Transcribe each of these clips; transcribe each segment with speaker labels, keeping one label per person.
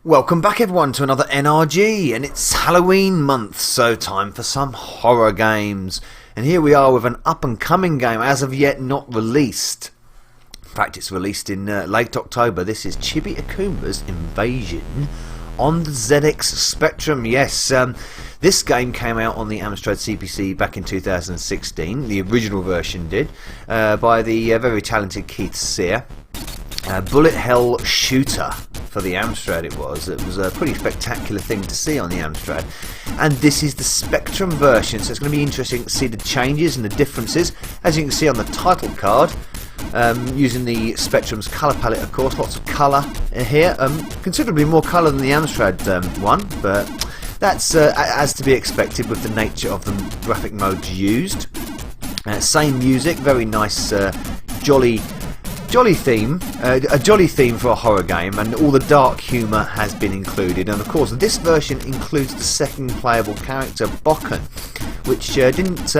Speaker 1: Welcome back everyone to another NRG, and it's Halloween month, so time for some horror games. And here we are with an up and coming game, as of yet not released. In fact, it's released in late October. This is Chibi Akuma's Invasion on the ZX Spectrum. Yes, this game came out on the Amstrad CPC back in 2016. The original version did, by the very talented Sear. Bullet hell shooter for the Amstrad it was. It was a pretty spectacular thing to see on the Amstrad. And this is the Spectrum version, so it's going to be interesting to see the changes and the differences. As you can see on the title card, using the Spectrum's colour palette, of course, lots of colour here. Considerably more colour than the Amstrad one, but that's as to be expected with the nature of the graphic modes used. Same music, very nice, jolly theme, a jolly theme for a horror game, and all the dark humour has been included. And of course this version includes the second playable character, Bokken, which didn't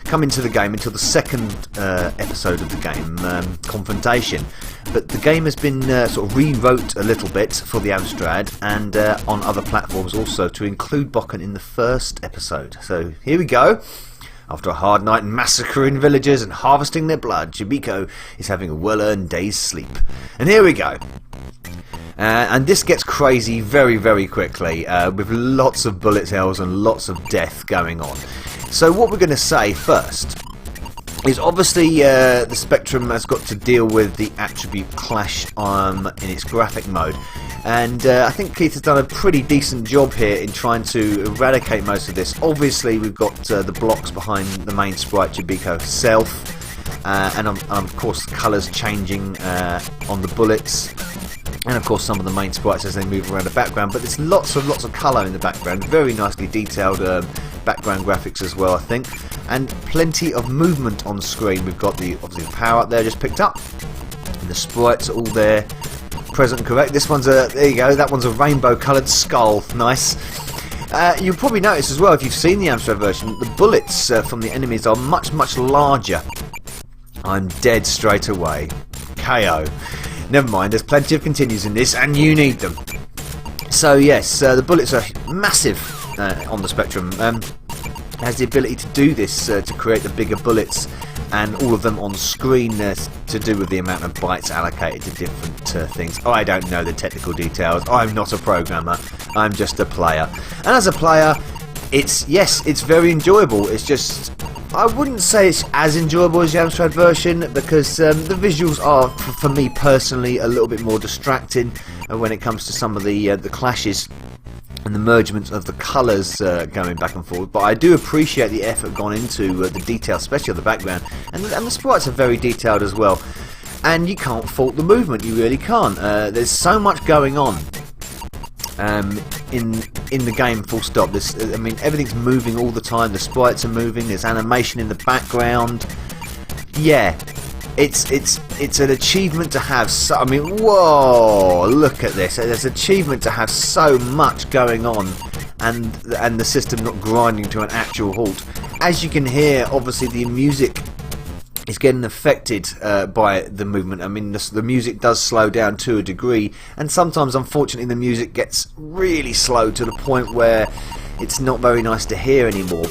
Speaker 1: come into the game until the second episode of the game, Confrontation. But the game has been sort of rewrote a little bit for the Amstrad and on other platforms also to include Bokken in the first episode. So here we go. After a hard night massacring villagers and harvesting their blood, Chibi is having a well-earned day's sleep. And here we go. And this gets crazy very, very quickly, with lots of bullet hells and lots of death going on. So what we're going to say first is obviously the Spectrum has got to deal with the attribute clash in its graphic mode. And I think Keith has done a pretty decent job here in trying to eradicate most of this. Obviously we've got the blocks behind the main sprite, Chibi herself, and of course the colours changing on the bullets, and of course some of the main sprites as they move around the background. But there's lots of colour in the background, very nicely detailed background graphics as well, I think, and plenty of movement on screen. We've got obviously the power up there just picked up, and the sprites are all there, present and correct. This one's there you go, that one's a rainbow coloured skull, nice. You'll probably notice as well, if you've seen the Amstrad version, the bullets from the enemies are much larger. I'm dead straight away. KO. Never mind, there's plenty of continues in this, and you need them. So yes, the bullets are massive on the Spectrum. Has the ability to do this, to create the bigger bullets, and all of them on screen to do with the amount of bytes allocated to different things. I don't know the technical details. I'm not a programmer. I'm just a player. And as a player, it's very enjoyable. It's just, I wouldn't say it's as enjoyable as the Amstrad version, because the visuals are, for me personally, a little bit more distracting when it comes to some of the clashes and the mergements of the colours going back and forth. But I do appreciate the effort gone into the detail, especially of the background, and the sprites are very detailed as well. And you can't fault the movement, you really can't. There's so much going on in the game, full stop. I mean, everything's moving all the time. The sprites are moving. There's animation in the background. Yeah, it's an achievement to have. I mean, whoa! Look at this. It's an achievement to have so much going on, and the system not grinding to an actual halt. As you can hear, obviously the music is getting affected by the movement. I mean, the music does slow down to a degree, and sometimes, unfortunately, the music gets really slow to the point where it's not very nice to hear anymore.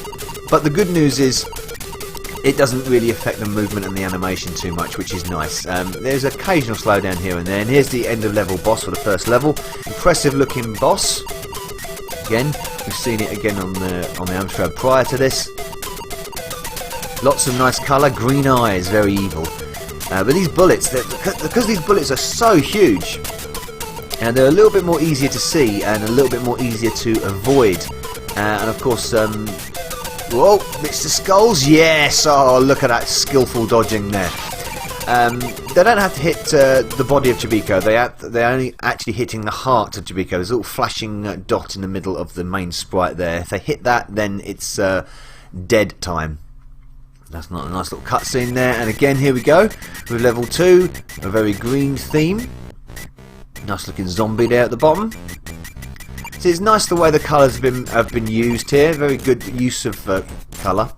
Speaker 1: But the good news is, it doesn't really affect the movement and the animation too much, which is nice. There's occasional slowdown here and there, and here's the end of level boss for the first level. Impressive looking boss. Again, we've seen it again on the Amstrad prior to this. Lots of nice colour, green eyes, very evil. But these bullets, because these bullets are so huge, and they're a little bit more easier to see and a little bit more easier to avoid. And of course, whoa, it's the skulls, yes! Oh, look at that skillful dodging there. They don't have to hit the body of Chibi. They're only actually hitting the heart of Chibi. There's a little flashing dot in the middle of the main sprite there. If they hit that, then it's dead time. That's not a nice little cutscene there. And again, here we go with level 2, a very green theme. Nice looking zombie there at the bottom. So it's nice the way the colours have been used here. Very good use of colour.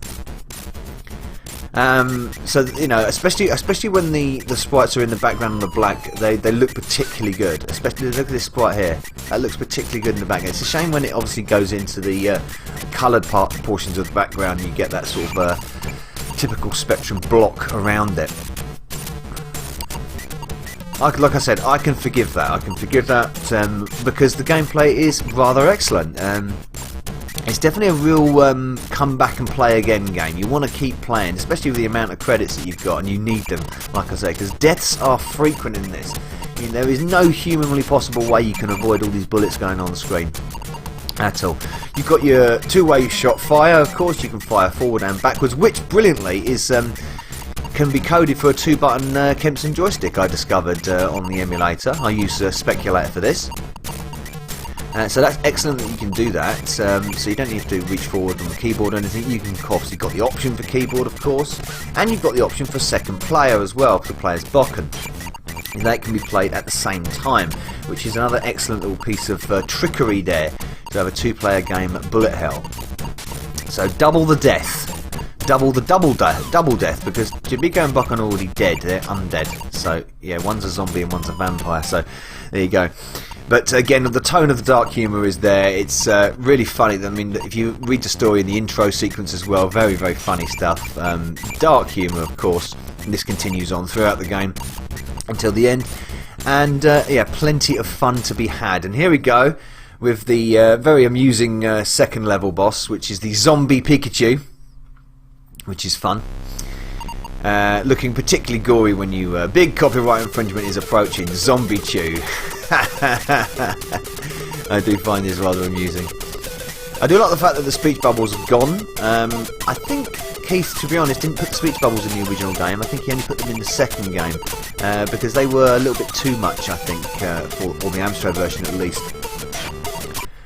Speaker 1: So you know, especially when the sprites are in the background on the black, they look particularly good. Especially look at this sprite here, that looks particularly good in the background. It's a shame when it obviously goes into the coloured portions of the background, and you get that sort of typical Spectrum block around it. Like I said, I can forgive that. I can forgive that because the gameplay is rather excellent. It's definitely a real come back and play again game. You want to keep playing, especially with the amount of credits that you've got, and you need them, like I say, because deaths are frequent in this. I mean, there is no humanly possible way you can avoid all these bullets going on the screen at all. You've got your two-way shot fire, of course. You can fire forward and backwards, which brilliantly is can be coded for a 2-button Kempson joystick I discovered on the emulator. I use Speculator for this. So that's excellent that you can do that, so you don't need to reach forward on the keyboard or anything. You can obviously got the option for keyboard, of course, and you've got the option for second player as well, for the player's Bokken. And that can be played at the same time, which is another excellent little piece of trickery there, to have a 2-player game at bullet hell. So double the death. Double death, because Chibi and Bokken are already dead, they're undead. So yeah, one's a zombie and one's a vampire, so there you go. But again, the tone of the dark humour is there. It's really funny. I mean, if you read the story in the intro sequence as well, very, very funny stuff. Dark humour, of course. And this continues on throughout the game until the end. And yeah, plenty of fun to be had. And here we go with the very amusing second level boss, which is the zombie Pikachu, which is fun. Looking particularly gory when you big copyright infringement is approaching. Zombie Chew. I do find this rather amusing. I do like the fact that the speech bubbles have gone. I think Keith, to be honest, didn't put the speech bubbles in the original game. I think he only put them in the second game because they were a little bit too much, I think, for the Amstrad version at least.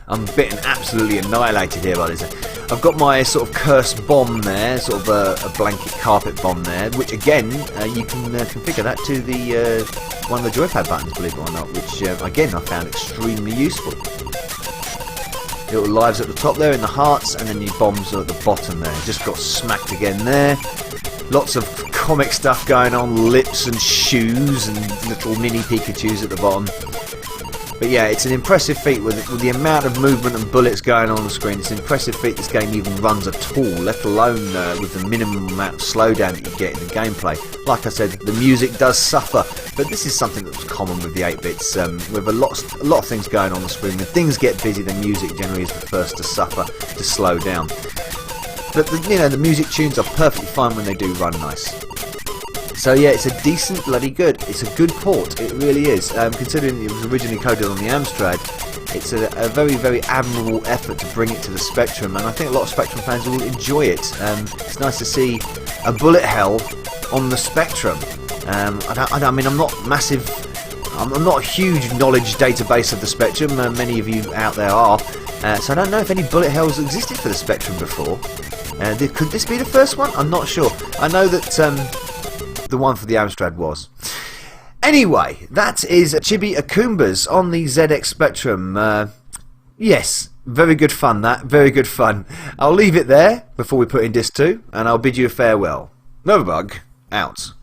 Speaker 1: I'm bitten absolutely annihilated here by this. I've got my sort of cursed bomb there, sort of a blanket carpet bomb there, which again you can configure that to the one of the joypad buttons, believe it or not, which again I found extremely useful. Little lives at the top there in the hearts, and then your bombs are at the bottom there. Just got smacked again there. Lots of comic stuff going on, lips and shoes and little mini Pikachus at the bottom. But yeah, it's an impressive feat with the amount of movement and bullets going on the screen. It's an impressive feat this game even runs at all, let alone with the minimum amount of slowdown that you get in the gameplay. Like I said, the music does suffer, but this is something that's common with the 8-bits. With a lot of things going on the screen, when things get busy, the music generally is the first to suffer, to slow down. But the music tunes are perfectly fine when they do run nice. So yeah, it's a decent bloody good. It's a good port, it really is. Considering it was originally coded on the Amstrad, it's a very, very admirable effort to bring it to the Spectrum, and I think a lot of Spectrum fans will enjoy it. It's nice to see a bullet hell on the Spectrum. I mean, I'm not massive. I'm not a huge knowledge database of the Spectrum. Many of you out there are, so I don't know if any bullet hells existed for the Spectrum before. Could this be the first one? I'm not sure. I know that the one for the Amstrad was. Anyway, that is Chibi Akumas on the ZX Spectrum. Yes, very good fun that, very good fun. I'll leave it there before we put in Disc 2, and I'll bid you a farewell. Novabug, out.